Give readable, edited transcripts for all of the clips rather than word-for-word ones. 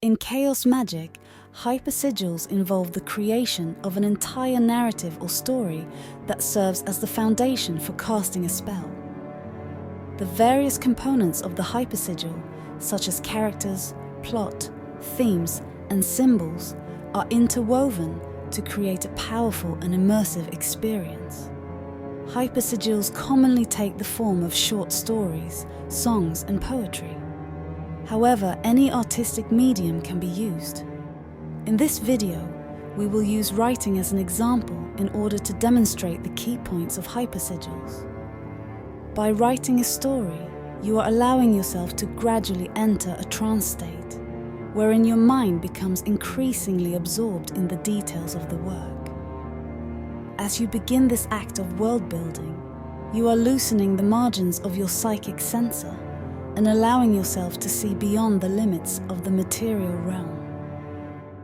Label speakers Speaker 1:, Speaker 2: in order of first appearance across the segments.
Speaker 1: In chaos magic, hypersigils involve the creation of an entire narrative or story that serves as the foundation for casting a spell. The various components of the hypersigil, such as characters, plot, themes, and symbols, are interwoven to create a powerful and immersive experience. Hypersigils commonly take the form of short stories, songs, and poetry. However, any artistic medium can be used. In this video, we will use writing as an example in order to demonstrate the key points of hypersigils. By writing a story, you are allowing yourself to gradually enter a trance state, wherein your mind becomes increasingly absorbed in the details of the work. As you begin this act of world building, you are loosening the margins of your psychic sensor and allowing yourself to see beyond the limits of the material realm.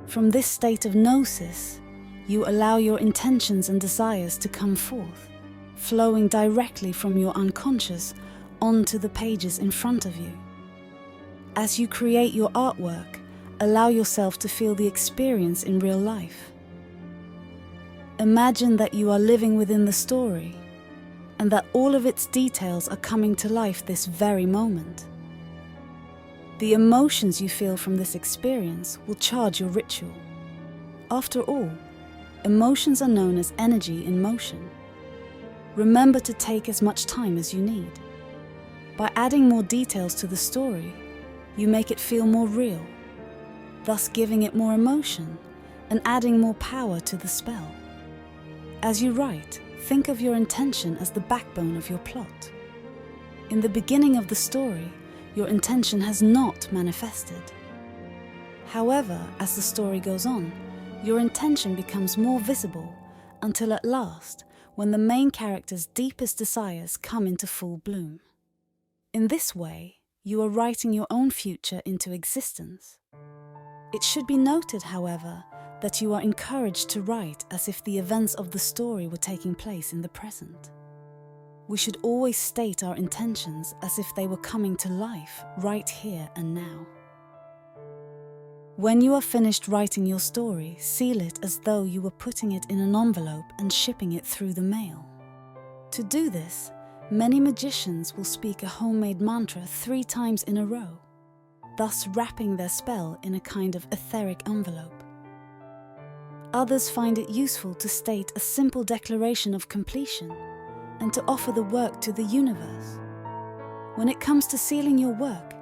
Speaker 1: From this state of gnosis, you allow your intentions and desires to come forth, flowing directly from your unconscious onto the pages in front of you. As you create your artwork, allow yourself to feel the experience in real life. Imagine that you are living within the story, and that all of its details are coming to life this very moment. The emotions you feel from this experience will charge your ritual. After all, emotions are known as energy in motion. Remember to take as much time as you need. By adding more details to the story, you make it feel more real, thus giving it more emotion and adding more power to the spell. As you write, think of your intention as the backbone of your plot. In the beginning of the story, your intention has not manifested. However, as the story goes on, your intention becomes more visible until at last, when the main character's deepest desires come into full bloom. In this way, you are writing your own future into existence. It should be noted, however, that you are encouraged to write as if the events of the story were taking place in the present. We should always state our intentions as if they were coming to life right here and now. When you are finished writing your story, seal it as though you were putting it in an envelope and shipping it through the mail. To do this, many magicians will speak a homemade mantra 3 times in a row, thus wrapping their spell in a kind of etheric envelope. Others find it useful to state a simple declaration of completion and to offer the work to the universe. When it comes to sealing your work,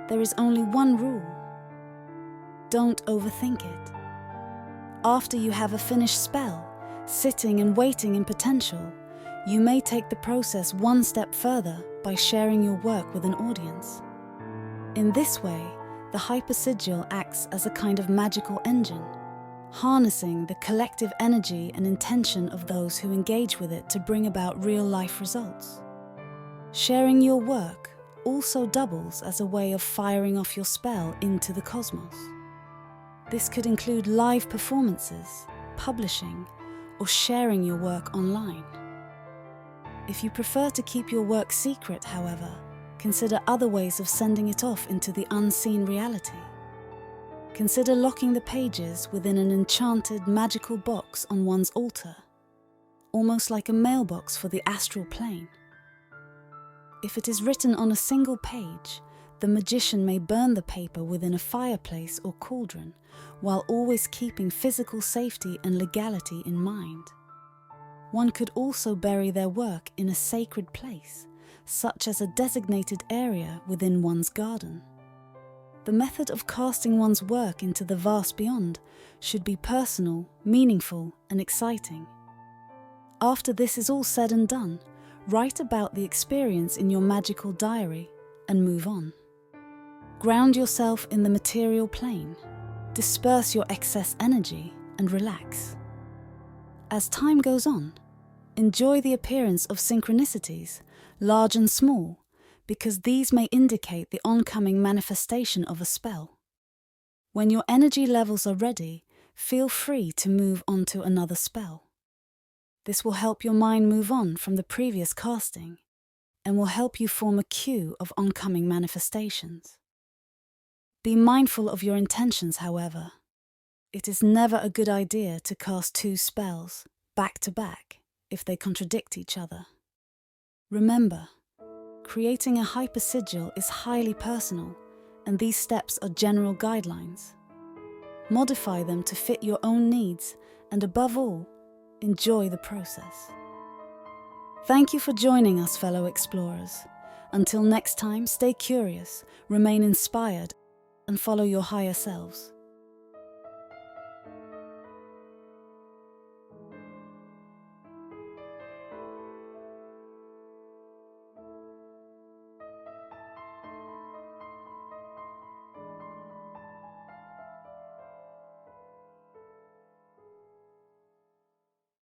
Speaker 1: there is only one rule. Don't overthink it. After you have a finished spell, sitting and waiting in potential, you may take the process one step further by sharing your work with an audience. In this way, the hypersigil acts as a kind of magical engine, harnessing the collective energy and intention of those who engage with it to bring about real-life results. Sharing your work also doubles as a way of firing off your spell into the cosmos. This could include live performances, publishing, or sharing your work online. If you prefer to keep your work secret, however, consider other ways of sending it off into the unseen reality. Consider locking the pages within an enchanted magical box on one's altar, almost like a mailbox for the astral plane. If it is written on a single page, the magician may burn the paper within a fireplace or cauldron, while always keeping physical safety and legality in mind. One could also bury their work in a sacred place, such as a designated area within one's garden. The method of casting one's work into the vast beyond should be personal, meaningful, and exciting. After this is all said and done, write about the experience in your magical diary and move on. Ground yourself in the material plane, disperse your excess energy, and relax. As time goes on, enjoy the appearance of synchronicities, large and small, because these may indicate the oncoming manifestation of a spell. When your energy levels are ready, feel free to move on to another spell. This will help your mind move on from the previous casting and will help you form a queue of oncoming manifestations. Be mindful of your intentions, however. It is never a good idea to cast 2 spells, back to back, if they contradict each other. Remember, creating a hypersigil is highly personal, and these steps are general guidelines. Modify them to fit your own needs, and above all, enjoy the process. Thank you for joining us, fellow explorers. Until next time, stay curious, remain inspired, and follow your higher selves.